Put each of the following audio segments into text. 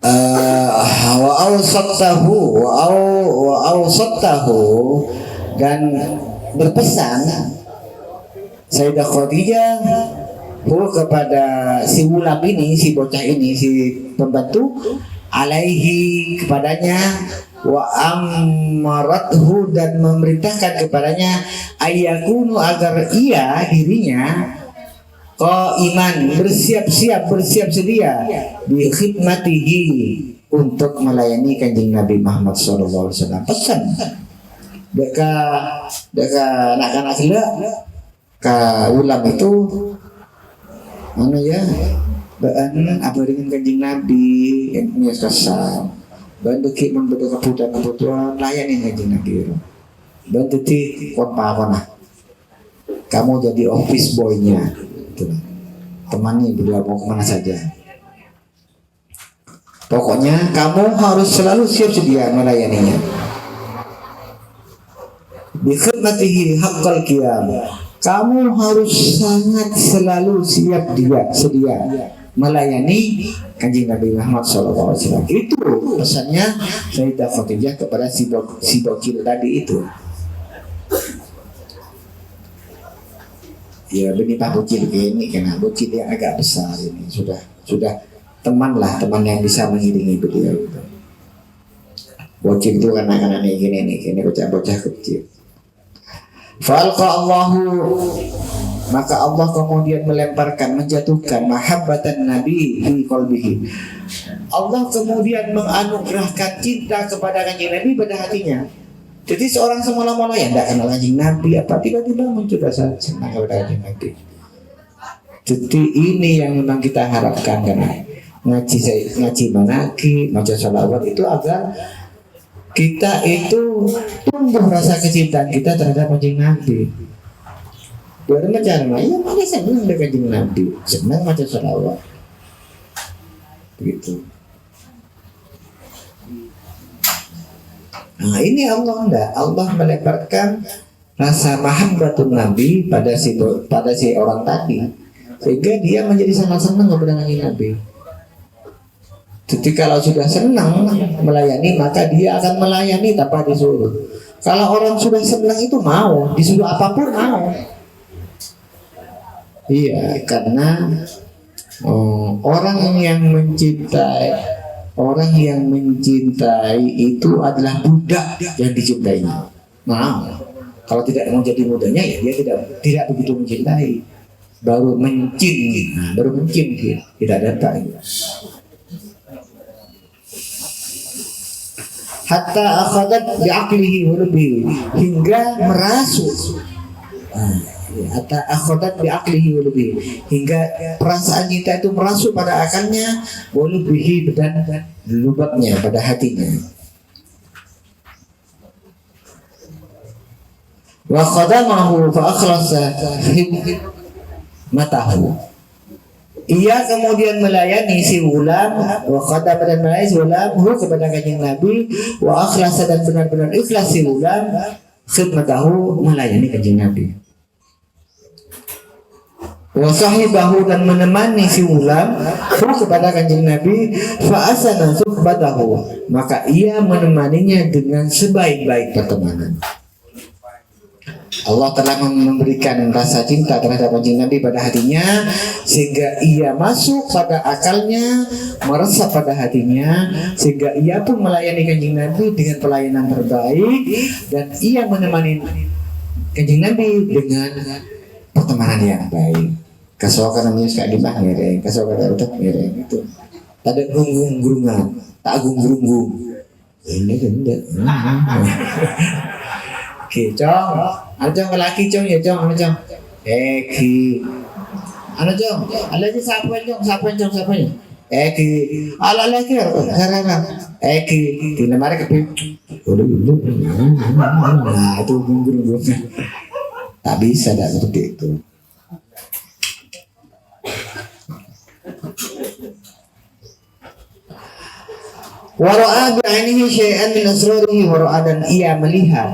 wa awsattahu dan berpesan Sayyidah Khadijah kepada si Ulam ini, si bocah ini, si pembantu, alaihi kepadanya, wa amarathu dan memerintahkan kepadanya, ayyakunu agar ia dirinya qaiman bersiap sedia bi khidmatihi untuk melayani Kanjeng Nabi Muhammad sallallahu alaihi wasallam. Pesan deka anak-anak gila ka Ulam itu mana ya baan apa dengan Kanjeng Nabi yang punya kasar bantu ki memberi kebutuhan layani Kanjeng Nabi bantu ti konpa kamu jadi office boy-nya gitu. Temani beliau mau kemana saja, pokoknya kamu harus selalu siap sedia melayaninya bi khidmatihi haqqal qiyam. Kamu harus sangat selalu sedia melayani Kanjeng Nabi Muhammad SAW. Itu pesannya Sayyidah Khadijah kepada si bocil tadi itu. Ya benih pak bocil ini karena bocil yang agak besar ini sudah teman yang bisa mengiringi beliau. Bocil itu kan anak-anak ini bocah kecil. Falqa Allahu, maka Allah kemudian menjatuhkan mahabbatan Nabi fi qalbihi. Allah kemudian menganugerahkan cinta kepada Kanjeng Nabi pada hatinya. Jadi seorang semula-mula yang tidak kenal Kanjeng Nabi apa tiba-tiba muncul rasa senang kepada Kanjeng Nabi. Jadi ini yang memang kita harapkan karena ngaji manaki, maca salawat itu agar kita itu tumbuh rasa kecintaan kita terhadap Kanjeng Nabi. Bagaimana caranya? Ya mana senang dengan Kanjeng Nabi, senang baca salawat. Begitu. Nah ini Allah melebarkan rasa mahabbatun Nabi pada si orang tadi, sehingga dia menjadi sangat senang kepada Kanjeng Nabi. Jadi kalau sudah senang melayani maka dia akan melayani tanpa disuruh. Kalau orang sudah senang itu mau disuruh apapun mau. Iya, karena orang yang mencintai itu adalah budak yang dicintainya. Mau. Kalau tidak mau jadi mudanya ya dia tidak begitu mencintai. Baru mencin dia tidak datang. Hatta akhadat bi'aqlihi wa lubbihi, hingga merasuk. Hatta akhadat bi'aqlihi wa lubbihi, hingga perasaan cinta itu merasuk pada akalnya, wa lubbihi dan lubaknya pada hatinya. Wa khadamahu fa akhlasa matahu. Ia kemudian melayani si Ulam, wa khadama dan melayani si Ulam kepada Kanjeng Nabi, wa akhlasa dan benar-benar ikhlas si Ulam khidmatahu melayani Kanjeng Nabi. Wa sahibahu dan menemani si Ulam kepada Kanjeng Nabi, fa asana suhbatahu, maka ia menemaninya dengan sebaik-baik pertemanan. Allah telah memberikan rasa cinta terhadap Kanjeng Nabi pada hatinya, sehingga ia masuk pada akalnya, meresap pada hatinya, sehingga ia pun melayani Kanjeng Nabi dengan pelayanan terbaik, dan ia menemani Kanjeng Nabi dengan pertemanan yang baik. Kasokan namanya suka dimah ngereng, kasokan udah ngereng itu. Tak ada gunggung-gurungan, tak gunggung-gurung. Ini tidak. Oke, Cong. Ada laki Cong ya, Cong, Cong. Ki. Ano Cong? Ala si siapa Cong? Ki. Ala laki karena ki. Di lemari kepi. Nah, itu gunggung. Tak bisa dah seperti itu. Wara'a bi'ainihi syai'an min asrarihi, wara'a dan ia melihat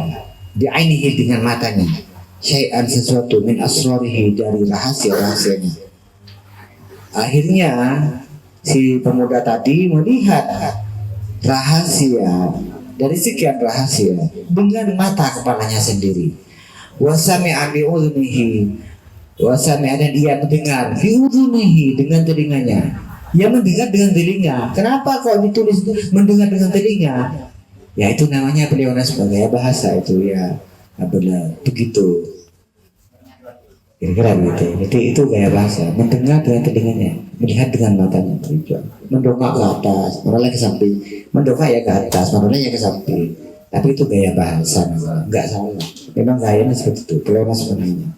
bi'ainihi dengan matanya syai'an sesuatu min asrarihi dari rahasia-rahasianya. Akhirnya si pemuda tadi melihat rahasia dari sekian rahasia dengan mata kepalanya sendiri. Wasami'a bi udhunihi, wasami'a, dan ia mendengar bi udhunihi, dengan telinganya. Ia mendengar dengan telinga. Kenapa kok ditulis mendengar dengan telinga? Ya itu namanya beliau sebagai bahasa itu ya, benar begitu. Kira-kira begitu. Jadi itu gaya bahasa, mendengar dengan telinganya, melihat dengan matanya. Mendongak ke atas, menoleh ke samping, mendongak ya ke atas, menoleh ya ke samping. Tapi itu gaya bahasa, nggak salah. Memang gayanya seperti itu, beliau sebenarnya.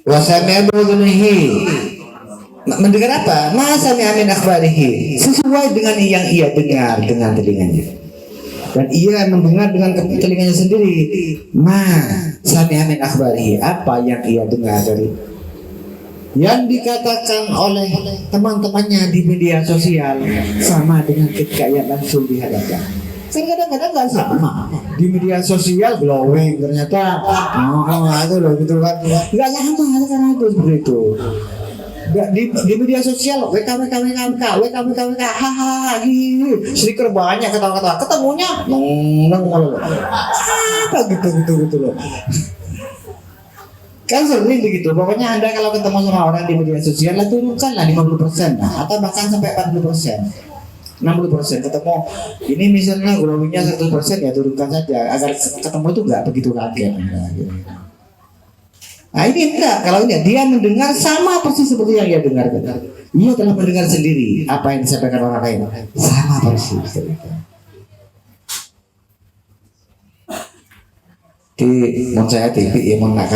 Wasami'a bi'udhunihi, mendengar apa? Ma sami'a min akhbarihi, sesuai dengan yang ia dengar dengan telinganya. Dan ia mendengar dengan telinganya sendiri. Ma sami'a min akhbarihi, apa yang ia dengar dari yang dikatakan oleh teman-temannya di media sosial sama dengan ketika ia langsung dihadapkan. Kan kadang-kadang nggak sama. Di media sosial glowing, ternyata itu loh gitu kan, nggak sama karena itu seperti itu. Di media sosial WK hahaha stiker banyak, ketawa-ketawa, ketemunya apa gitu loh. Kan sering begitu. Pokoknya Anda kalau ketemu sama orang di media sosial lah, turunkanlah 50%, atau bahkan sampai 40%. 60% ketemu ini misalnya glowingnya 100%, ya turunkan saja agar ketemu itu nggak begitu kaget. Nah ini enggak, kalau ini dia mendengar sama persis seperti yang ia dengarkan. Ia telah mendengar sendiri apa yang disampaikan orang lain, sama persis. Di mon saya TV ya mon nak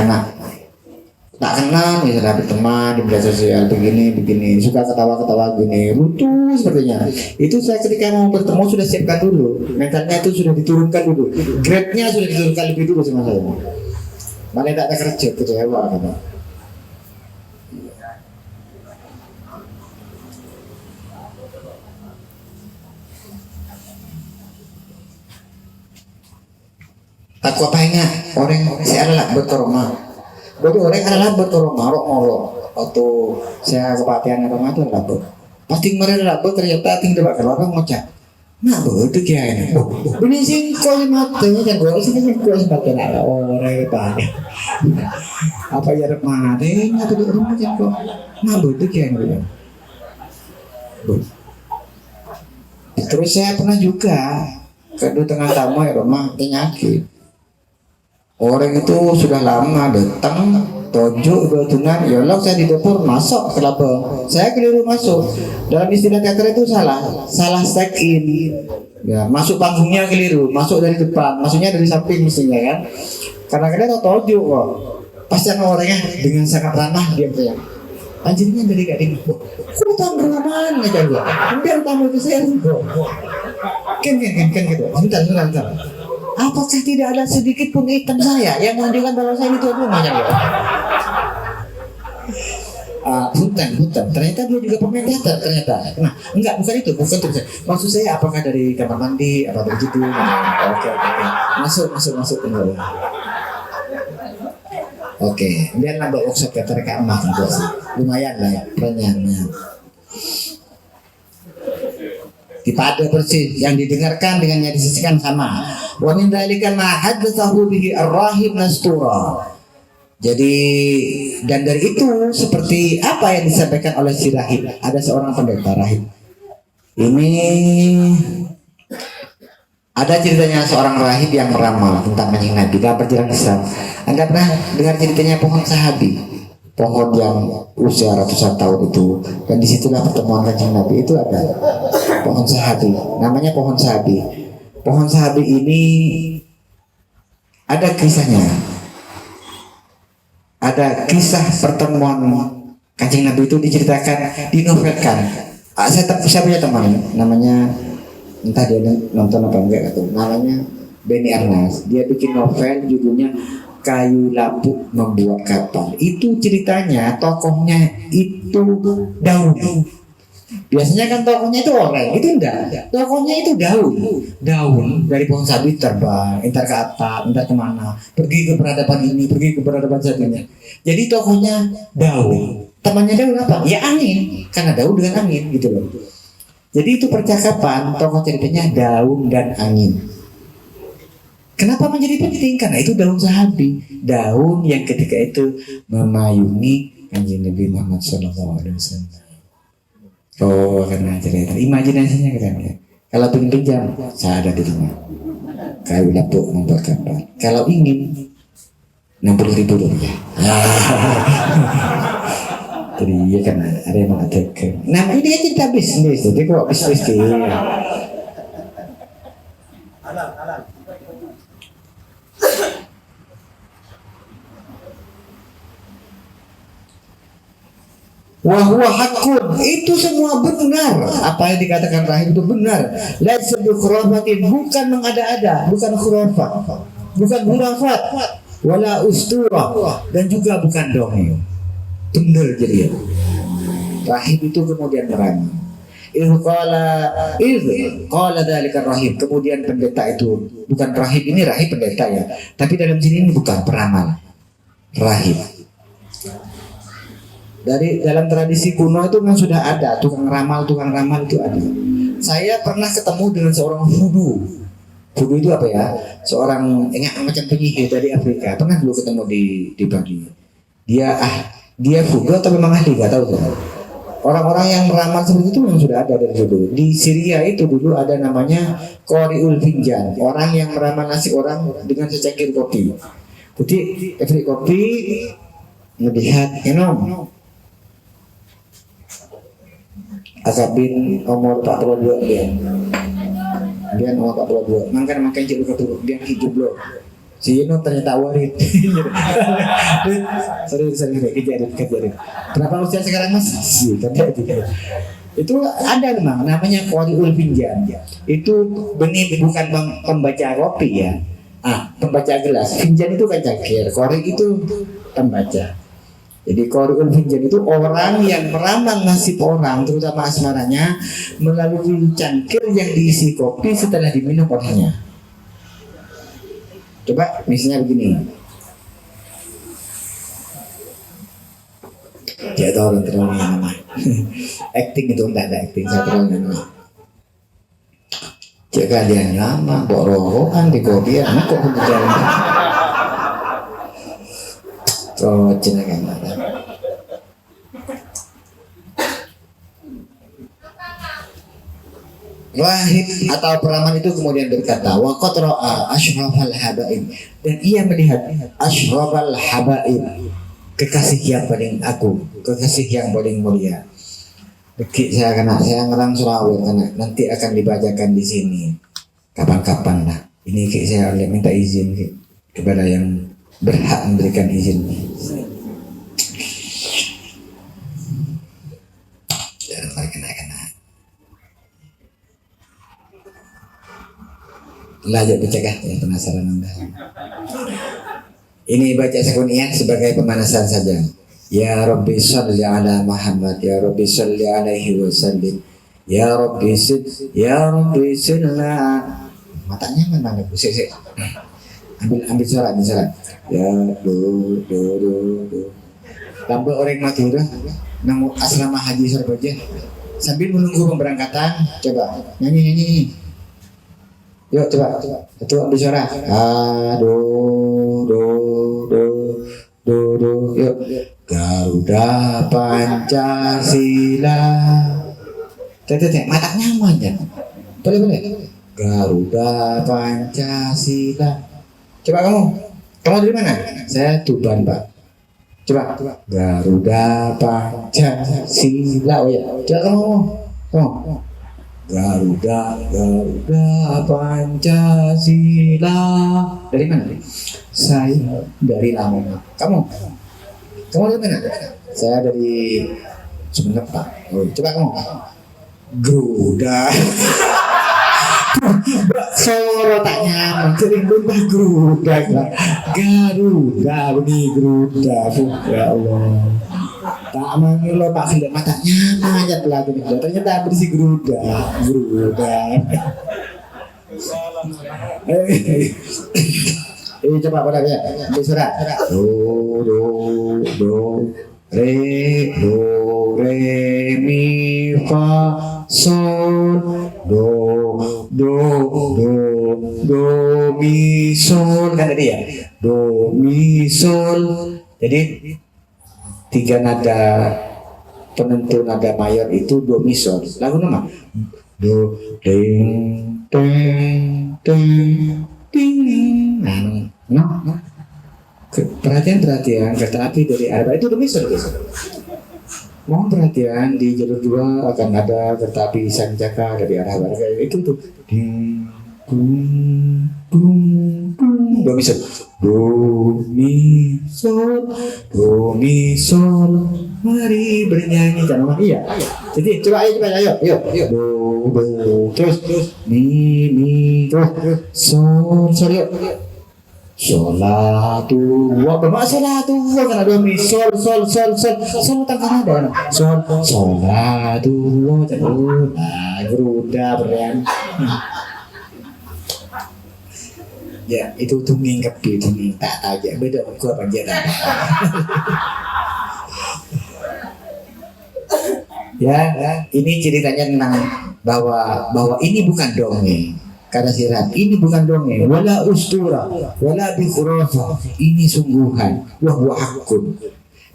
tak kenal misalnya berteman di media sosial begini suka ketawa gini, lucu sepertinya. Itu saya ketika mau bertemu sudah siapkan dulu, mentalnya itu sudah diturunkan dulu, grade-nya sudah diturunkan lebih dulu sama saya. Mana tak ada kerja, kecewa kan. Takwa pengen orang saya adalah berkorma. Jadi orang adalah berkorma, rok waktu saya kepatihan rumah itu adalah ber. Pasti mereka adalah ber, ternyata tinggal bakal orang ngocak. Nah betul kia ini. Ini sih kau matanya dan gue sih kau sebagai orang banyak. Apa ya remah deh, apa di rumah macam kau. Nah betul kia ini. Terus saya pernah juga kedua tengah tamu ya rumah penyakit. Orang itu sudah lama datang, tonjuk betunan, ya Allah saya di dapur masuk ke labang, saya keliru masuk. Dalam istilah teater itu salah check in, ya masuk panggungnya keliru, masuk dari depan, maksudnya dari samping mestinya kan. Karena kita tonjuk kok, pas yang orangnya dengan sangat ramah dia teriak, anjingnya dari gak dingin, kok tahu berlamaan aja gua, biar tamu itu saya kok, kan gitu, sebentar. Apakah tidak ada sedikit pun hitam saya yang menunjukkan bahwa saya itu rumahnya ya? Bukan. Ternyata dia juga pemain teater ternyata. Nah, bukan itu. Maksud saya apakah dari kamar mandi, apa begitu? Oke. Masuk kembali. Oke, biar nambah workshop teater ke emak juga sih. Lumayan lah ya, perannya. Dipada persis yang didengarkan dengan yang disisikan sama. Wa min dzalika ma haddatsahu bihi ar-rahib nastura. Jadi dan dari itu seperti apa yang disampaikan oleh si rahib. Ada seorang pendeta rahib. Ini ada ceritanya seorang rahib yang meramal tentang kanjeng Nabi dalam perjalanan Islam. Anda pernah dengar ceritanya pohon sahabi? Pohon yang usia ratusan tahun itu, dan disitulah pertemuan kanjeng Nabi. Itu ada pohon sahabi, namanya pohon sahabi. Pohon sahabi ini ada kisahnya, ada kisah pertemuan kanjeng Nabi itu diceritakan, dinovelkan. Saya punya teman, namanya entah dia nonton apa enggak gitu, namanya Benny Arnas. Dia bikin novel judulnya Kayu Lapuk Membuat Kapal. Itu ceritanya tokohnya itu Daud. Biasanya kan tokohnya itu orang, itu enggak. Tokohnya itu daun dari pohon sawi terbang, entar ke atap, entar kemana, pergi ke peradaban ini, pergi ke peradaban satunya. Jadi tokohnya daun. Temannya daun apa? Ya angin, karena daun dengan angin gitu loh. Jadi itu percakapan, tokoh ceritanya daun dan angin. Kenapa menjadi penting? Karena itu daun sahabi, daun yang ketika itu memayungi Kanjeng Nabi Muhammad SAW. Oh, karena cerita imajinasinya keren ya. Kalau ingin pinjam, saya ada di rumah. Kayu lapuk membuat kapal. Kalau ingin 60.000 rupiah. Jadi ya kan ada yang mengatakan. Nah ini kan cerita bisnis, jadi kok bisnis dia. Halal. Wahwa hakun, itu semua benar. Apa yang dikatakan rahim itu benar. Laisa bi khurafatin, bukan mengada-ada, bukan khurafat, bukan hurafat, wala usturah, dan juga bukan dongeng. Benar jadi ya. Rahim itu kemudian meramal. Idh qala dzalika rahim, kemudian pendeta itu, bukan rahim ini rahim pendeta ya, tapi dalam sini ini bukan peramal. Rahim. Dari dalam tradisi kuno itu kan sudah ada tukang ramal itu ada. Saya pernah ketemu dengan seorang vudu. Vudu itu apa ya? Seorang macam penyihir dari Afrika. Pernah dulu ketemu di Bali. Dia vudu atau memang ahli, gak tahu tuh. Orang-orang yang meramal seperti itu memang sudah ada dari dulu. Di Syria itu dulu ada namanya Qori'ul Finjan, orang yang meramal nasib orang dengan secangkir kopi. Jadi efek kopi melihat Asabin umur 42 dia umur 42 makan jadi keturut dia hidup loh si Yeno ternyata warid serius kejadian berapa usia sekarang mas? Itu ada memang namanya Qori'ul Finjan, itu benih bukan pembaca kopi ya, pembaca gelas. Finjan itu kan cangkir, Qori itu pembaca. Jadi Qori'ul Finjan itu orang yang meramal nasib orang, terutama asmaranya, melalui cangkir yang diisi kopi setelah diminum olehnya. Coba misalnya begini. Dia tahu orang terlalu nama. Acting itu enggak ada acting, saya terlalu nama. Jika dia nama, bawa rohokan di kopi, anak kok berjalan. Oh, cina kan ada. Rahib atau peramal itu kemudian berkata, wa qad ra'a ashrafal habaib, dan ia melihat ashrafal habaib, kekasih yang paling agung, kekasih yang paling mulia. Saya ngerang Sulawesi karena nanti akan dibacakan di sini. Kapan-kapan lah. Ini saya minta izin kepada yang berhak memberikan izin. Lanjut bercakap ya, penasaran Anda. Ini baca sekuniyah sebagai pemanasan saja. Ya Rabbi sholli ala Muhammad, ya Rabbi sholli alaihi wasallim, ya Rabbi sholli. Matanya mana nih? Sik. Ambil salat. Ya do. Lampu orang Madura nang asrama haji Surabaya sambil menunggu pemberangkatan. Coba nyanyi. Yuk coba. Itu ambil suara. Do. Yuk. Garuda Pancasila. Tete, matanya aja. Boleh. Garuda Pancasila. Coba kamu dari mana? Saya Tuban, Pak. Coba. Garuda Pancasila. Oh ya. Coba kamu. Garuda Pancasila. Dari mana? Saya dari Lamongan. Kamu dari mana? Saya dari Sumeneb, Pak. Oh, coba kamu. Garuda. Soro tak nyaman, sering lupa Garuda. Garuda, ya Allah. Tak manggil lo tak lihat matanya aja pelaku nih. Ternyata bersih geruda. Coba pada ya. Surat. Do re mi fa sol do mi sol kan tadi ya. Do mi sol. Jadi 3 nada penentu nada mayor itu do mi sol. Lagu nama do ding ding ding ding. Nah. Perhatian kereta api dari Arab itu do mi sol. Mohon perhatian di jalur 2 akan ada kereta api Sanjaka dari arah barat itu tuh ding do mi sol. Do mi sol, mari bernyanyi jangan iya. Jadi coba ayo. Do terus mi terus sol yuk. Sholatullah, bapak sholatullah karena do mi sol tangan ada sholatullah geruda berian. Ya itu tunging kepi tunging tak aja beda gua panjang. Ya ini ceritanya tentang bahwa ini bukan dongeng. Kata Sirab, ini bukan dongeng, wala ustura, wala bikhurafa, ini sungguhan, wahwa hakun.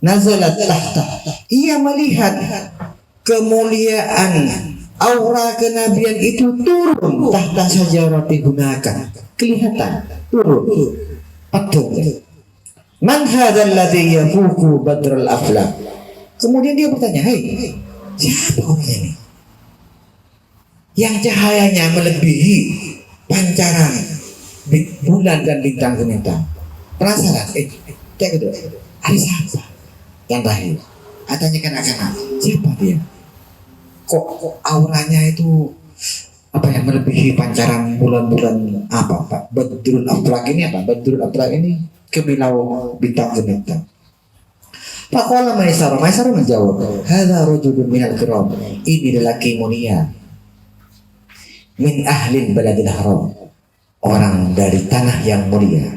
Nazalat tahta, ia melihat kemuliaan aura kenabian itu turun tahta sajarati gunakan, kelihatan turun, patung. Man hadzal ladzi yafuku badral aflaq. Kemudian dia bertanya, "Hei, siapa orang ini? Yang cahayanya melebihi pancaran bulan dan bintang bintang." Penasaran? Cek itu. Ada siapa yang lahir? Katanya kan akan siapa dia? Kok auranya itu apa ya melebihi pancaran bulan-bulan apa Pak? Badrul Aflaq ini apa? Badrul Aflaq ini kemilau bintang bintang. Faqala Maisar menjawab, "Hadza rajulun minal kiram." Ini lelaki mulia. Min ahlin baladil haram, orang dari tanah yang mulia,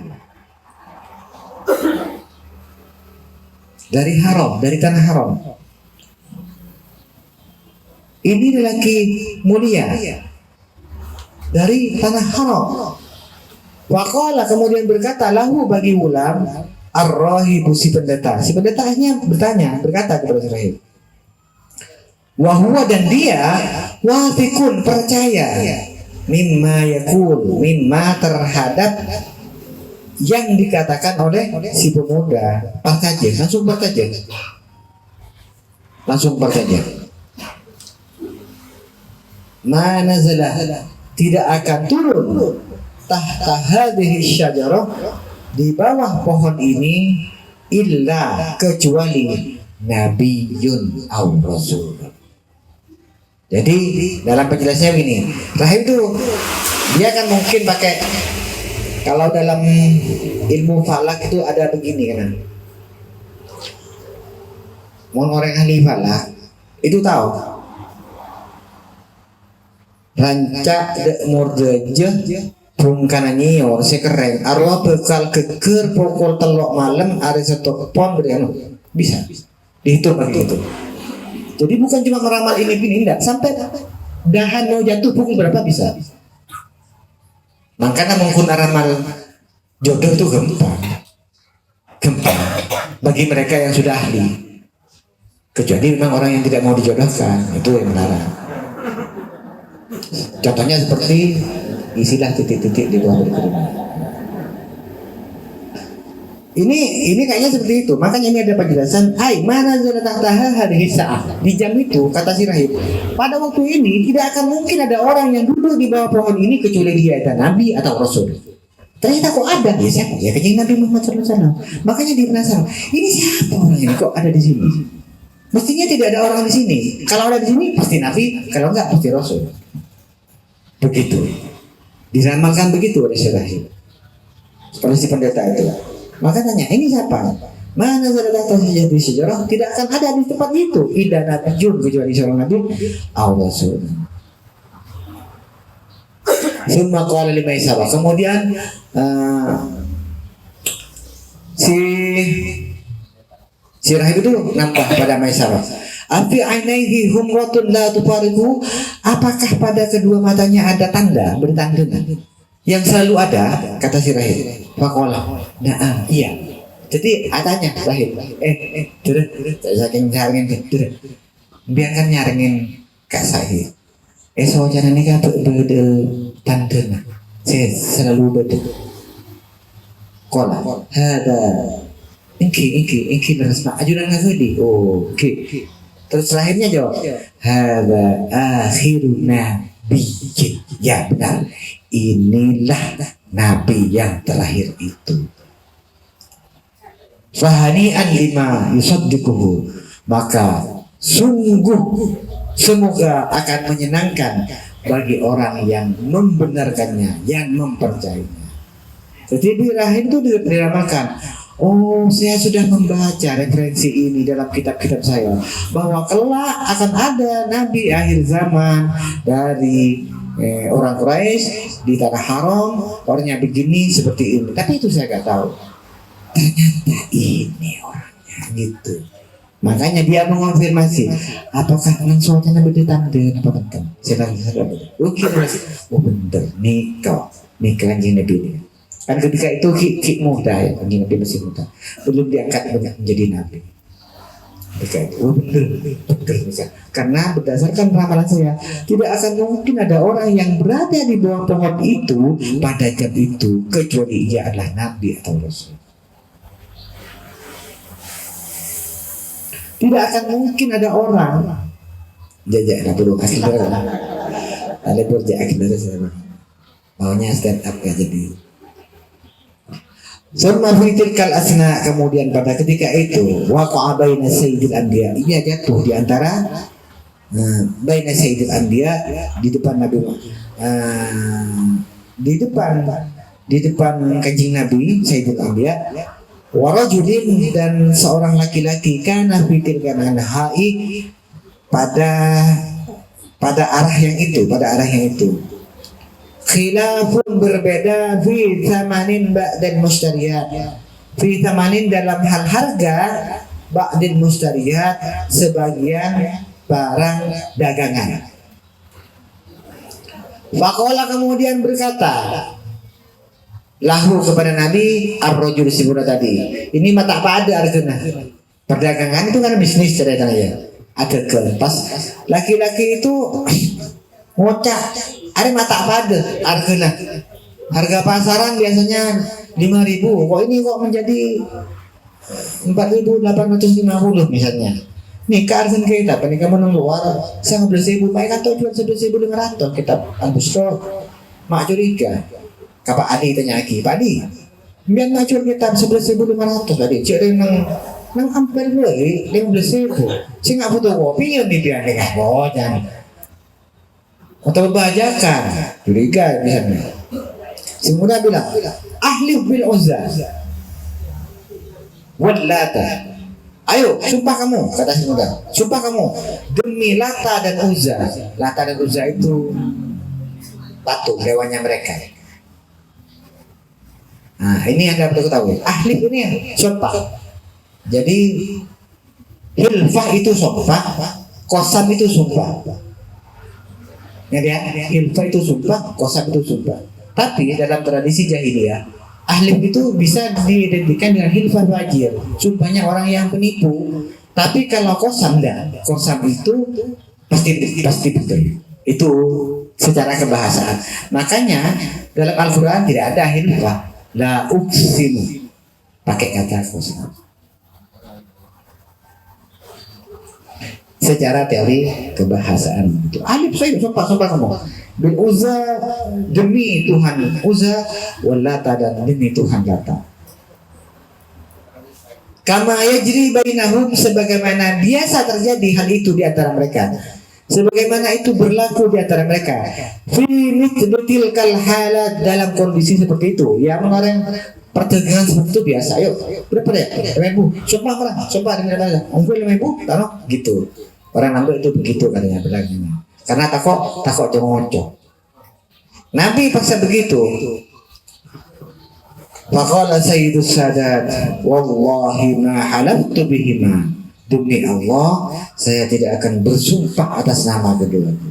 dari haram, dari tanah haram. Ini lelaki mulia dari tanah haram. Waqala kemudian berkata lahu bagi ulam ar-rahibu si pendetanya berkata kepada Rahib, wahwa dan dia wafikun percaya mimma terhadap yang dikatakan oleh si pemuda. Langsung bertanya mana zalah, tidak akan turun tahta hadhihi syajarah, di bawah pohon ini, illa kecuali nabiyyun aw rasul. Jadi dalam penjelasannya begini, rahim itu dia kan mungkin pakai, kalau dalam ilmu falak itu ada begini kan, mau orang ahli falak itu tahu rancak de murdeje pungkana nyior sekereng arwah bekal keker pokol telok malam ada satu pon beriano bisa dihitung begitu. Jadi bukan cuma meramal ini enggak, sampai dahan mau jatuh pukul berapa bisa. Makanya mungkin ramal jodoh itu gempa bagi mereka yang sudah ahli. Kecuali memang orang yang tidak mau dijodohkan, itu yang melarang. Contohnya seperti isilah titik-titik di bawah berikutnya. Ini kayaknya seperti itu. Makanya ini ada penjelasan. Mana zona tahtaha hadhihi sa'ah. Di jam itu kata si rahib, pada waktu ini tidak akan mungkin ada orang yang duduk di bawah pohon ini kecuali dia itu nabi atau rasul. Ternyata kok ada, ya siapa? Ya kayaknya Nabi Muhammad SAW. Makanya dia penasaran, ini siapa orang ini kok ada di sini? Mestinya tidak ada orang di sini. Kalau ada di sini pasti nabi, kalau enggak pasti rasul. Begitu. Diramalkan begitu oleh si rahib. Seperti si pendeta itu. Maka tanya, ini siapa? Mana saja di sejarah tidak akan ada di tempat itu. Tidak nabiyun kecuali seorang nabi Allah Subhanahu. Summa qala li Maisarah. Kemudian si rahib itu nampak pada Maisarah. Afi ainaihi humratun la tufariqu. Apakah pada kedua matanya ada tanda bertanda yang selalu ada? Kata si rahib. Faqala, na'am, iya. Jadi adanya rahib. Saking nyaringin, biarkan nyaringin Kak Sahih. Soalnya ini kan berde tanda. Saya selalu berde. Kola, ada. Inki beresma ajudan ngahudi. Oh, oke. Terus lahirnya jawab, hada akhirun nabiyyin. Ya benar, inilah nabi yang terakhir itu. Fahani'an lima yusaddiquhu. Maka sungguh semoga akan menyenangkan bagi orang yang membenarkannya, yang mempercayainya. Jadi Ibrahim itu diramakan. Oh, saya sudah membaca referensi ini dalam kitab-kitab saya, bahwa kelak akan ada nabi akhir zaman dari orang Quraisy di tanah haram, orangnya begini seperti ini. Tapi itu saya nggak tahu. Ternyata ini orangnya gitu. Makanya dia mengonfirmasi, apakah nang soalnya beda tanda apa betul? Saya tanya, oke, oh bener, nikah kanjeng Nabi ini. Kan ketika itu ki muda ya, kanjeng Nabi masih muda, belum diangkat banyak menjadi nabi. Ketika itu, oh bener misalnya. Karena berdasarkan ramalan saya, tidak akan mungkin ada orang yang berada di bawah pohon itu pada jam itu kecuali ia adalah nabi atau rasul. Tidak akan mungkin ada orang jajak nak perlu kasih berapa ada berjaya kita saya maunya stand up ya jadi Summa fitilkal asna, kemudian pada ketika itu waqa'a baina sayyidil anbiya, ia jatuh di antara baina sayyidil anbiya, di depan Nabi di depan kanjeng Nabi sayyidil anbiya, wa rajulin, dan seorang laki-laki kana fitilkal anha'i, pada arah yang itu, khilafun berbeda fi thamanin ba'dan mustariyat, fi thamanin dalam hal harga, ba'din mustariyat sebagian barang dagangan. Faqala, kemudian berkata lahu kepada Nabi ar-rajul sibura tadi, ini mata pada artinya perdagangan itu kan bisnis ceritanya, ada pas laki-laki itu ngocak ada mata pada harga pasaran biasanya 5.000, kok ini kok menjadi 4.850 misalnya. Nih karsen kita penikah menang luar saya 11.000, baik atau jual 11.500 kita ambusro mak curiga. Kapa Adi tanya lagi, Pak Adi biar ngacur kita 11.500 tadi cek nang hampir lagi 15.000 saya nggak butuh kopi ya nih biar nikah jangan atau bajakan curiga misalnya. Si muda bilang ahlif bil Uzza wal Lata, ayo sumpah kamu, kata si muda, sumpah kamu demi Lata dan Uzza. Lata dan Uzza itu patung dewannya mereka. Nah ini yang dapat ketahui, ahlif ini ya sumpah. Jadi hilfah itu sumpah, kosam itu sumpah. Ya, hilfah itu sumpah, kosam itu sumpah. Tapi dalam tradisi jahiliyah, ahlif itu bisa diidentikan dengan hilfah wajir, sumpahnya orang yang penipu. Tapi kalau kosam enggak, kosam itu pasti betul. Itu secara kebahasaan. Makanya dalam Al-Quran tidak ada hilfah, la uqsimu, pakai kata kosam. Secara teori kebahasaan itu alif saya sumpah kamu bin Uzza demi Tuhan Uzza wal Lata dan demi Tuhan Lata, kama yajri bainahum, sebagaimana biasa terjadi hal itu di antara mereka, sebagaimana itu berlaku di antara mereka, fi mithlitil halat, dalam kondisi seperti itu. Yang orang Perdagangan seperti itu biasa. Ayo, berapa ya? 5.000. Sumpah berapa? Sumpah dengan apa? Ongkir 5.000, taruh gitu. Orang nambah itu begitu katanya pedagangnya. Karena takut congocok. Nabi paksa begitu. Faqala sayyidus sadat, wallahi ma halaftu bihima. Demi Allah, saya tidak akan bersumpah atas nama keduanya.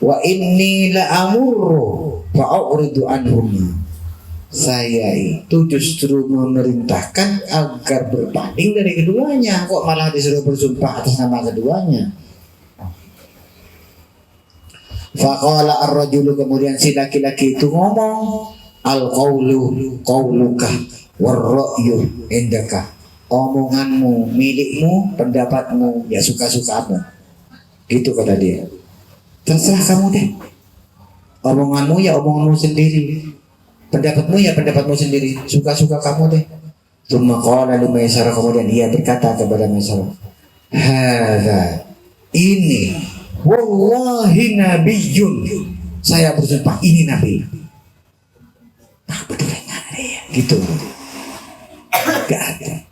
Wa inni la amurru fa'uridu anhum. Saya itu justru memerintahkan agar berpaling dari keduanya. Kok malah disuruh bersumpah atas nama keduanya? Faqala ar-rajulu, kemudian si laki-laki itu ngomong, al-qawlu qawluka war-ra'yu indaka. Omonganmu milikmu, pendapatmu ya suka-sukamu. Gitu kata dia. Terserah kamu deh. Omonganmu ya omonganmu sendiri. Pendapatmu ya pendapatmu sendiri. Suka-suka kamu deh. Tsumma qala li Maisarah, kemudian dia berkata kepada Maisarah, hadza, ini wallahi nabiyyun. Saya bersumpah ini nabi. Apa bedanya dia? Gitu. Gak ada.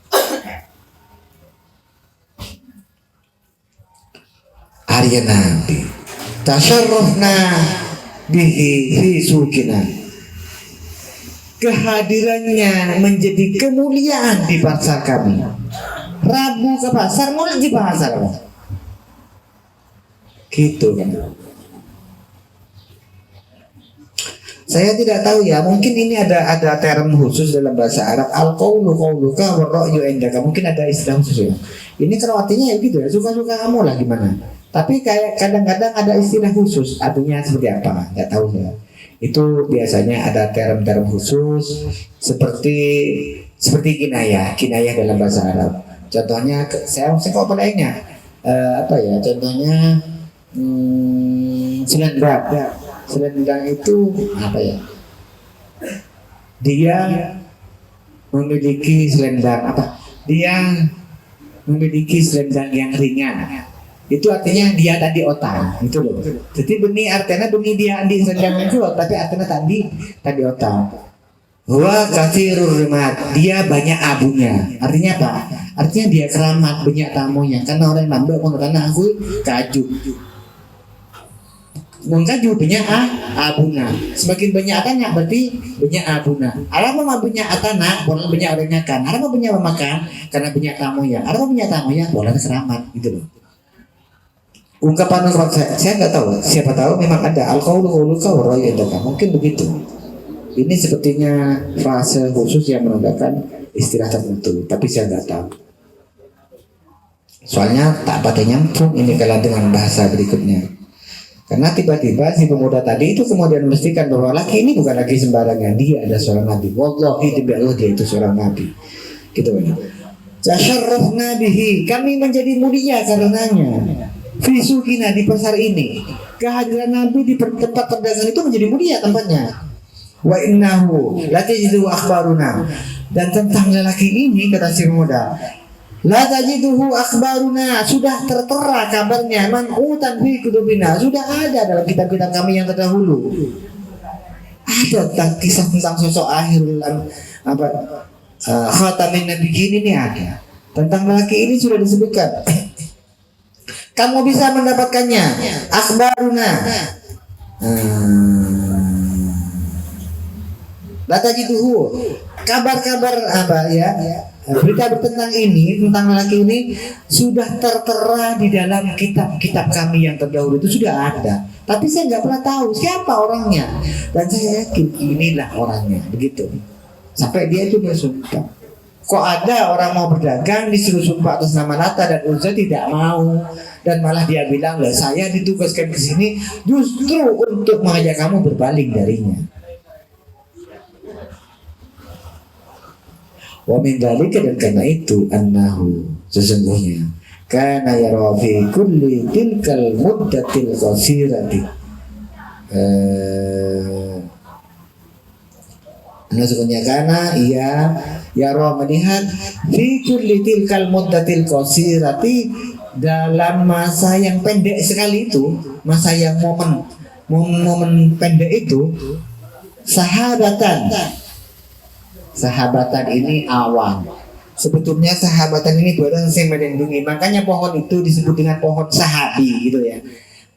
Arya nabi. Tasyarrafna bihi fi sukina. Kehadirannya menjadi kemuliaan di pasar kami. Rabu ke pasar, mulai di pasar. Gitu kan. Saya tidak tahu ya, mungkin ini ada term khusus dalam bahasa Arab, al-qawlu qawluka war-ra'yu indaka. Mungkin ada istilah khusus ya. Ini kalau artinya ya gitu ya, suka-suka kamu lah gimana. Tapi kayak kadang-kadang ada istilah khusus, artinya seperti apa? Nggak tahu saya. Itu biasanya ada term-term khusus seperti kinayah dalam bahasa Arab. Contohnya saya kok lainnya apa ya? Contohnya selendang itu apa ya? Dia memiliki selendang apa? Dia memiliki selendang yang ringan. Itu artinya dia tadi otak, itu loh. Jadi benih artinya benih dia di selendang itu, tapi artinya tadi otak. Wa katsirur rimat, dia banyak abunya. Artinya apa? Artinya dia keramat, banyak tamunya. Karena orang nambah karena aku kaju. Mengkaju banyak abuna. Semakin banyak atanya berarti banyak abuna. Arama banyak atana, boleh banyak orangnya kan. Arama banyak memakan karena banyak tamunya. Arama banyak tamunya boleh keramat, gitu loh. Ungkapan saya nggak tahu, siapa tahu memang ada al-qawlu qawluka war-ra'yu indaka. Mungkin begitu. Ini sepertinya frase khusus yang menandakan istilah tertentu, tapi saya nggak tahu. Soalnya tak pada nyambung ini kalau dengan bahasa berikutnya. Karena tiba-tiba si pemuda tadi itu kemudian memastikan bahwa laki ini bukan lagi sembarangan, dia ada seorang nabi. Wallahi demi Allah dia itu seorang nabi. Gitu kan. Tasyarrafna bihi, kami menjadi mulia karenanya. Fisukina di pasar ini, kehadiran Nabi di tempat perdagangan itu menjadi mulia tempatnya. Wa innahu latajidu akhbaruna, dan tentang lelaki ini kata si pemuda, latajiduhu akhbaruna, sudah tertera kabarnya, man'utan fi kutubina, sudah ada dalam kitab-kitab kami yang terdahulu. Ada tentang kisah tentang sosok akhir khatamin nabiyyin ini ada. Tentang lelaki ini sudah disebutkan. Kamu bisa mendapatkannya. Akhbaruna. Latajiduhu. Kabar-kabar apa ya? Berita tentang ini, tentang lelaki ini sudah tertera di dalam kitab-kitab kami yang terdahulu, itu sudah ada. Tapi saya nggak pernah tahu siapa orangnya. Dan saya yakin inilah orangnya, begitu. Sampai dia itu bersumpah. Kok ada orang mau berdagang disuruh sumpah atas nama Lata dan Uzza, tidak mau. Dan malah dia bilang, lah saya ditugaskan ke sini justru untuk mengajak kamu berpaling darinya. Wa min dzalika, dan karena itu annahu, sesungguhnya kana yara fi kulli tilkal muddatil qasirati sesungguhnya karena ia yara melihat fi kulli tilkal muddatil qasirati, dalam masa yang pendek sekali itu, masa yang momen momen pendek itu sahabatan. Sahabatan ini awal. Sebetulnya sahabatan ini barang yang melindungi. Makanya pohon itu disebut dengan pohon sahabi gitu ya.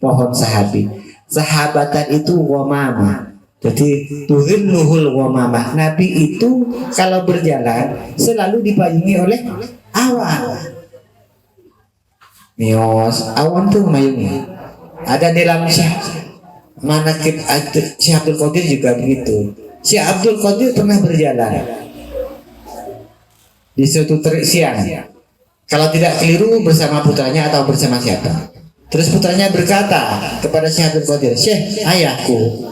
Pohon sahabi. Sahabatan itu wamama. Jadi tuhilluhul wamama. Nabi itu kalau berjalan selalu dipayungi oleh awan. Mios, awan tuh mayungi. Ada dalam manakib Syekh Abdul Qadir juga begitu. Syekh Abdul Qadir pernah berjalan di suatu terik siang. Kalau tidak keliru bersama putranya atau bersama siapa. Terus putranya berkata kepada Syekh Abdul Qadir, "Syekh, ayahku,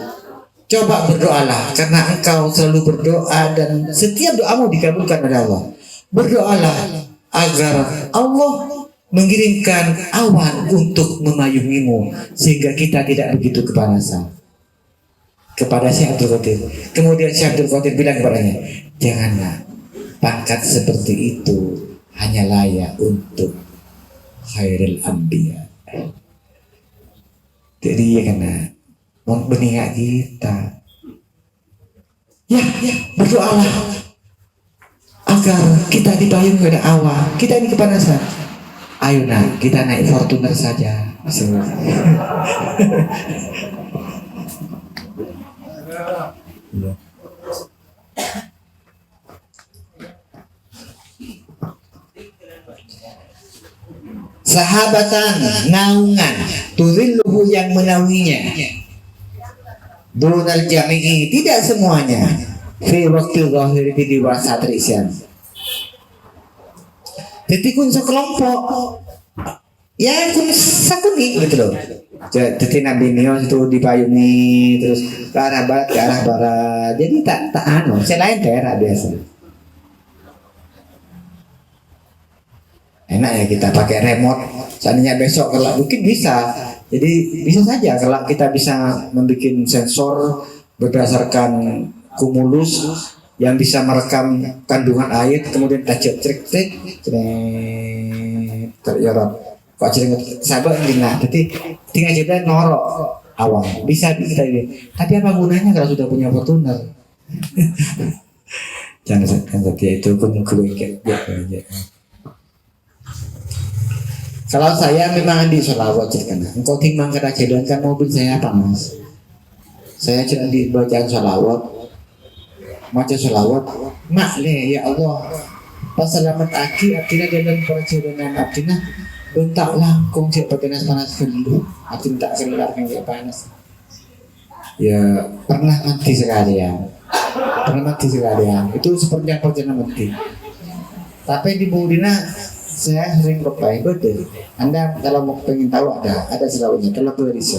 coba berdoalah karena engkau selalu berdoa dan setiap doamu dikabulkan oleh Allah. Berdoalah agar Allah mengirimkan awan untuk memayungimu sehingga kita tidak begitu kepanasan." Kepada Syekh Abdul Qadir. Kemudian Syekh Abdul Qadir bilang kepadanya, "Janganlah, pangkat seperti itu hanya layak untuk khairul anbiya." Jadi ya karena membeningak kita. Ya, berdoalah agar kita dipayungi oleh awan. Kita ini kepanasan. Ayo nak, kita naik Fortuner saja. Sahabatan, naungan, tuzilluhu yang menaunginya. Dunal jami'i, tidak semuanya. Fi waktu zahir di wasa terisian. Jadi kun sekelompok, ya kun sakuni gitu loh. Jadi Nabi Nios itu dipayungi terus ke arah barat, Jadi tak anu, selain daerah biasa. Enak ya kita pakai remote. Seandainya besok kelak mungkin bisa. Jadi bisa saja kalau kita bisa membuat sensor berdasarkan kumulus yang bisa merekam kandungan air, kemudian kita cek teryorot. Kok cerita sabar enggak. Jadi tinggal kita norok awang. Bisa kita ini. Tapi apa gunanya kalau sudah punya Fortuner? Jangan setia itu pun keluarga aja. Kalau saya memang di Solawat cerita, engkau timbang kata jadon kan mobil saya apa mas? Saya cuma di bacaan Solawat, baca Solawat, mak le ya Allah, pas selamat aki, artinya dalam perjalanan artinya bentak langkung cek panas dulu, artinya tak keluar kayak panas. Ya pernah mati sekalian, itu seperti perjalanan mati. Tapi di Budina saya sering pakai betul. Anda kalau mau pengen tahu ada selawatnya telur beris.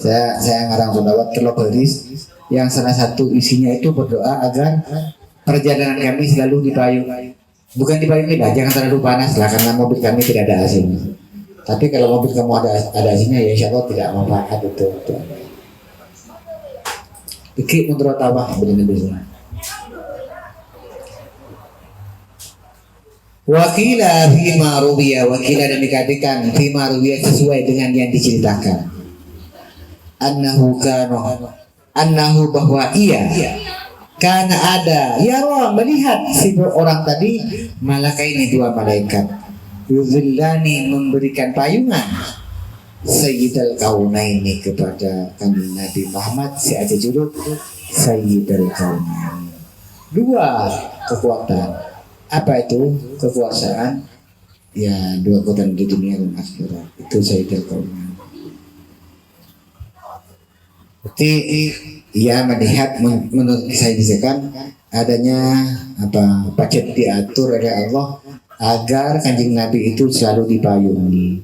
Saya ngarang selawat telur beris yang salah satu isinya itu berdoa agar perjalanan kami selalu dipayung. Bukan dipayungi lah, jangan terlalu panas lah karena mobil kami tidak ada AC-nya. Tapi kalau mobil kamu ada AC-nya ya insya Allah tidak manfaat itu. Pikir menurut Allah benar-benar. Wakila fima rubiya, wakila dan dikatakan fima rubiya sesuai dengan yang diceritakan. Annahu bahwa ia karena ada ya Allah melihat si orang tadi malaikat ini dua malaikat yuzillani memberikan payungan Sayyidul Kaunaini kepada kami Nabi Muhammad si aja judul Sayyidul Kaunaini. Dua kekuatan. Apa itu kekuasaan? Ya dua kekuatan di dunia dan akhirat. Itu Sayyidul Kaunaini. Berarti ia melihat menurut saya disebutkan adanya paket diatur oleh Allah agar kanjeng Nabi itu selalu dipayungi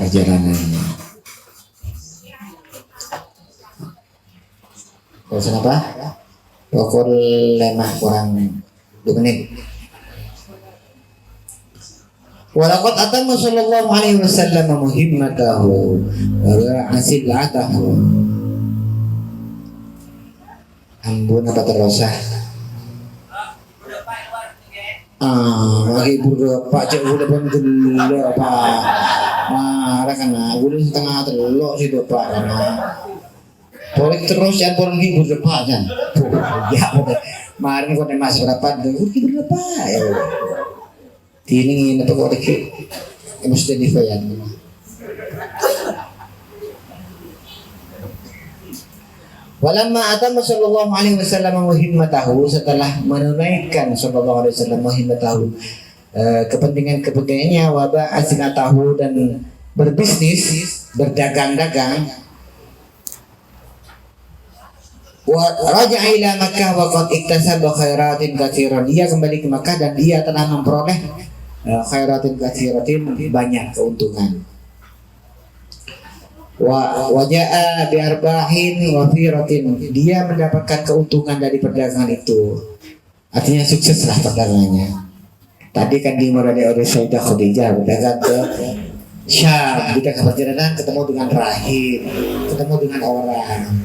perjalanannya. Terus apa? Pokok lemah kurang 2 menit. Walaqad atamma sallallahu alaihi wasallam muhimmatahu wa asilatahu. Ampun apa terasa? Lagi buru Pak cek udah pun gila Pak. marah karena udah setengah telok sih Pak karena politik terus ya orang hibur Pak kan. Ya udah. Kemarin kau masih berapa? Hibur berapa ya? Ini apa kau lagi? Mesti dibayar. Walamma atama sallallahu alaihi wasallam muhimmatahu, setelah menunaikan sallallahu alaihi wasallam muhimmatahu kepentingannya, wabah asinatahu, dan berbisnis, berdagang-dagang, wa raja'a ila Makkah wa qad iktasaba khairatin katsiran, dia kembali ke Makkah dan dia telah memperoleh khairatin katsiratin, banyak keuntungan. Waja'a biarbahin wafiratin, dia mendapatkan keuntungan dari perdagangan itu, artinya sukseslah perdagangannya. Tadi kan dimulai oleh Sayyidah Khadijah berdagang ke Syam, kita ke perjalanan ketemu dengan rahib, ketemu dengan orang,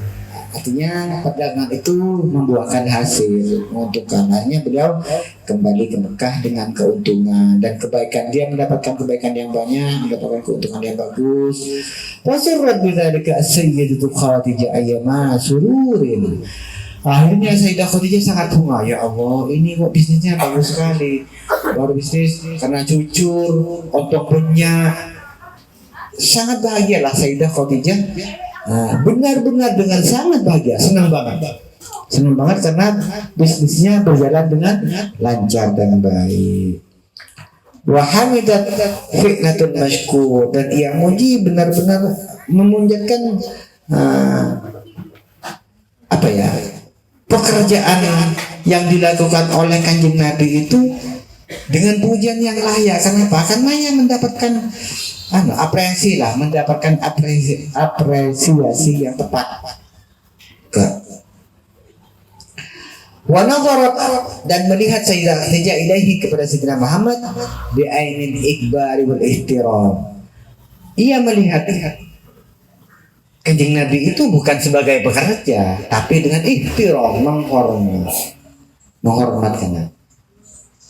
artinya perdagangan itu membuahkan hasil, menguntungkan. Akhirnya beliau kembali ke Mekah dengan keuntungan dan kebaikan, dia mendapatkan kebaikan yang banyak, mendapatkan keuntungan yang bagus. Wasyarrat bidzalika as-sayyidatu Khadijah ayyama sururin. Akhirnya Sayyidah Khadijah sangat bunga, ya Allah, ini kok bisnisnya bagus sekali, baru bisnis karena jujur, untung banyak. Sangat bahagialah Sayyidah Khadijah, benar-benar dengan sangat bahagia, senang banget karena bisnisnya berjalan dengan lancar dan baik. Wahamidat fitnatun mashkur, dan ia muji, benar-benar memunjatkan pekerjaan yang dilakukan oleh Kanjeng Nabi itu dengan pujian yang layak. Kenapa? Karena yang mendapatkan mendapatkan apresiasi yang tepat. Wa nadharat, dan melihat Sayyidah Khadijah ilaihi, kepada Sayyidina Muhammad, bi ainil ikbari wal ihtiram. Ia melihat Kanjeng Nabi itu bukan sebagai pekerja, tapi dengan ihtiram, menghormatkan.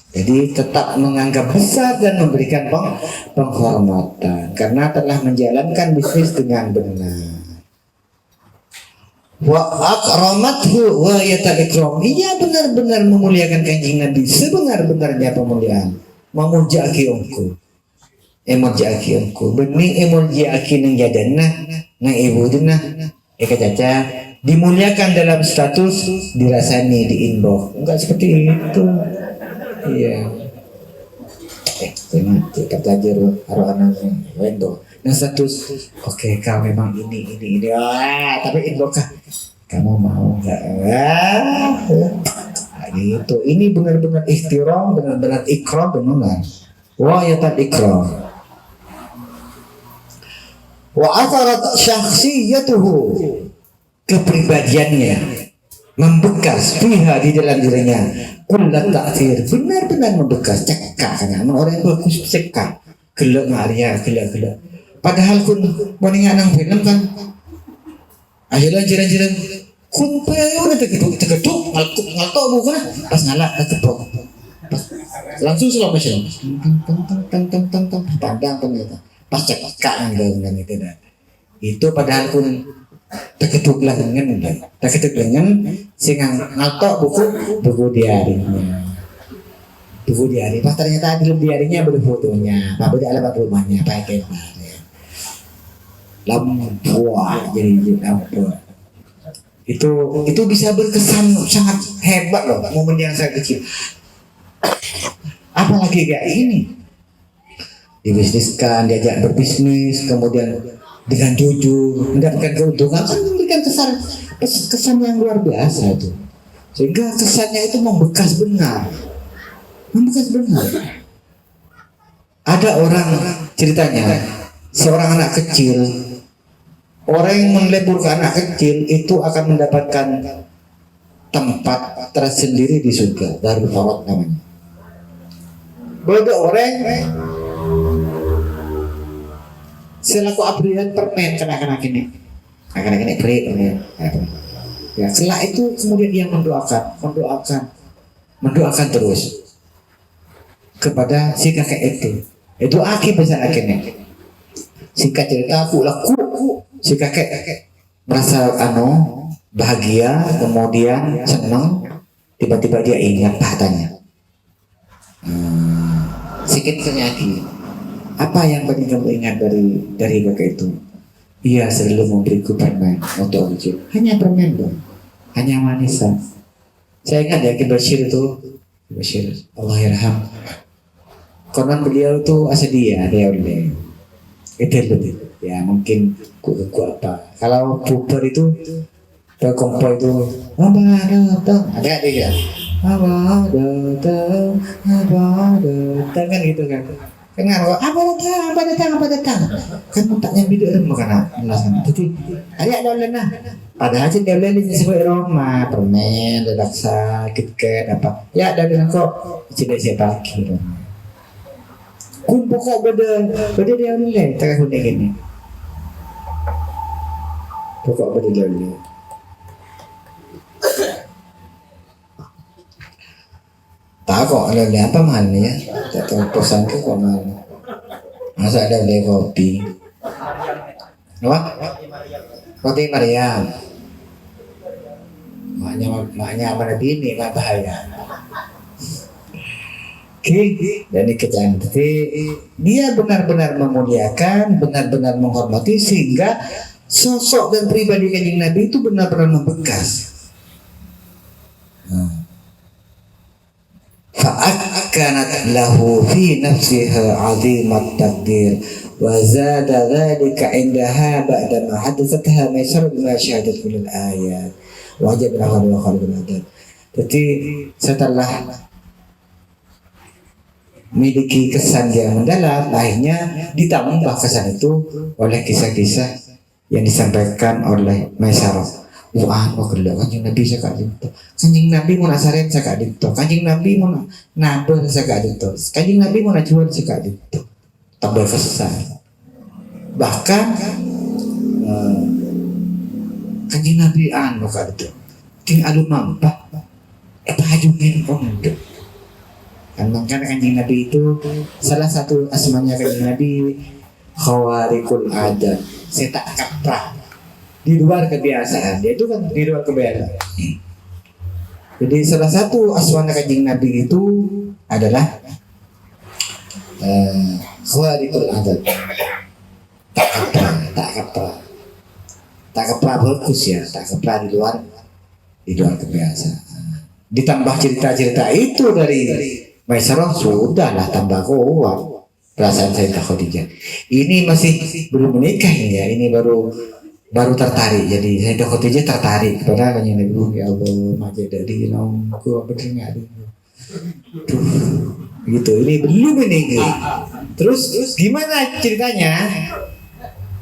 Jadi tetap menganggap besar dan memberikan penghormatan karena telah menjalankan bisnis dengan benar. Wa akramathu wa yatakram, ia benar-benar memuliakan Kanjeng Nabi sebenar-benarnya pemuliaan. Memuji engkau, emoji engkau, bening emoji nang jadana nang ibu dina, caca dimuliakan dalam status, dirasani di inbox. Enggak seperti itu. Iya. Mati kata jeru anak-anaknya wendo. Nah status, oke, kau memang ini. Tapi inbox kamu mau nggak? Gitu. Ini benar-benar ihtiram, benar-benar ikram, benar. Wa yatat ikram. Wa atharat syakhsiyatuhu, kepribadiannya membekas fiha, di dalam dirinya. Kullat ta'thir, benar-benar membekas, cekak kan. Orang yang bagus cekak, gelak ngaria, gelak. Padahal kun moningan nang film kan. Akhirnya jiran-jiran kun payo na tegeduk ngalto bukan pas ngalak tetepok. Langsung slow motion. Tang pandang ternyata. Pas cekak nang itu dah. Itu padahal kun tegeduk lengan sing ngalto buku diarinya. Buku diari, pas ternyata di diarinya berfotonya, Pak beda alamat rumahnya, pakai lampu jadi lampu. Itu bisa berkesan sangat hebat loh, momen yang saya kecil. Apalagi kayak ini, dibisniskan, diajak berbisnis, kemudian dengan jujur mendapatkan keuntungan, kan memberikan kesan yang luar biasa itu, sehingga kesannya itu membekas benar. Ada orang ceritanya, seorang anak kecil, orang yang meleburkan anak kecil itu akan mendapatkan tempat tersendiri di surga, Darul Fawad namanya. Beda orang selaku abrian permen anak-anak ini beri ya, setelah itu kemudian dia mendoakan terus kepada si kakek itu akibat akhirnya Singkat cerita aku laku si kakek merasa bahagia, kemudian senang, tiba-tiba dia ingat pahatanya. Sikit terjadi. Apa yang paling kamu ingat dari kakek itu? Ia selalu memberiku permen untuk wujud. Hanya permen dong, hanya manisan. Saya ingat ya Bashir itu, Bashir Allah yarham. Konon beliau itu asedia dia oleh itu lebih ya mungkin kuku apa. Kalau puber itu kompo itu apa datang ada dia apa datang kan gitu kan. Kenal kok apa datang kan mentaknya biduk remuk karena alasan jadi ada lena padahal aja dia lena sesuai Roma permen redaksa KitKat apa ya ada kok tidak siapa lagi kumpul kok beda dia lena tak kuning gini pokok beda dia lena tak kok lele apa mahalnya tak tahu pesan ke kok mahal masa ada beli kopi apa roti Maryam maknya mana bini nggak bahaya dan dikejan dia benar-benar memuliakan benar-benar menghormati sehingga sosok dan pribadi Kanjeng Nabi itu benar-benar membekas. فأكنت له في نفسها عظيم التقدير وزاد ذلك عندها بعدما حدثتها ميسر بما شهدت من الآيات وجب لها وخالق الأدب. Jadi setelah memiliki kesan yang mendalam, akhirnya ditambah kesan itu oleh kisah-kisah yang disampaikan oleh Maisarah. Wah, kerja Kanjeng Nabi cakap itu. Kanjeng Nabi mau nasarin cakap itu. Kanjeng Nabi mau nabur cakap itu. Kanjeng Nabi mau najual cakap itu. Tambah kesesat. Bahkan Kanjeng Nabi cakap itu. Ting alu mampa. Hajungin kondo. Kan makanya Kanjeng Nabi itu salah satu asmanya Kanjeng Nabi Khawarikul Adat. Saya tak kaprah. Di luar kebiasaan, dia itu kan di luar kebiasaan. Jadi salah satu aswana Kanjeng Nabi itu adalah khawarikul adat. Tak kepra bagus ya, tak kepra di luar kebiasaan. Ditambah cerita-cerita itu dari Maisarah sudahlah tambah kuat perasaan Sayyidah Khadijah. Ini masih belum menikah ya, ini baru tertarik. Jadi Sayyidah Khadijah tertarik kepada Kanjeng Nabi. Ya Allah, maju dari naungku apa dengar tuh gitu. Ini belum ini. Terus gimana ceritanya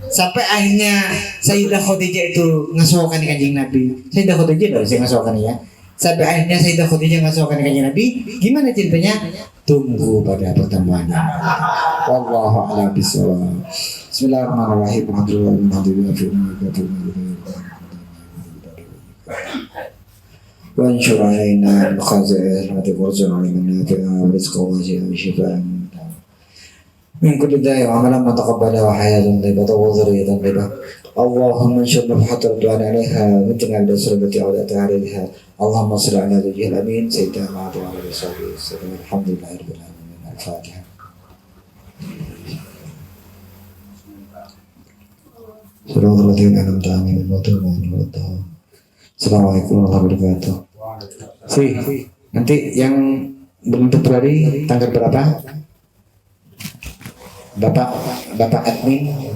sampai akhirnya Sayyidah Khadijah itu ngasokan Kanjeng Nabi. Sayyidah Khadijah enggak bisa ngasokan ya. Sampai akhirnya Sayyidah Khadijah ngasokan Kanjeng Nabi. Gimana ceritanya? Tunggu pada pertemuannya. Wallahu a'lam bishawab. Bismillahirrahmanirrahim. Wa anshur alaina al-khazair wa warzuqna min nafi'a wa rizqan wasi'an wa shifaan min kulli da'i wa amalan mutaqabbala wa hayatan tayyibatan wa dhurriyyatan tayyibah. Allahumma anshur nafhatul du'a 'alaiha wa taj'al dasrabati 'awdata 'alaiha. Allahumma shalli 'ala nabiyyil amin sayyidina Muhammad wa alihi wasallam. Alhamdulillahirabbil alamin. Al-Fatihah. Assalamualaikum warahmatullahi wabarakatuh. Nanti yang belum Februari tanggal berapa? Bapak admin.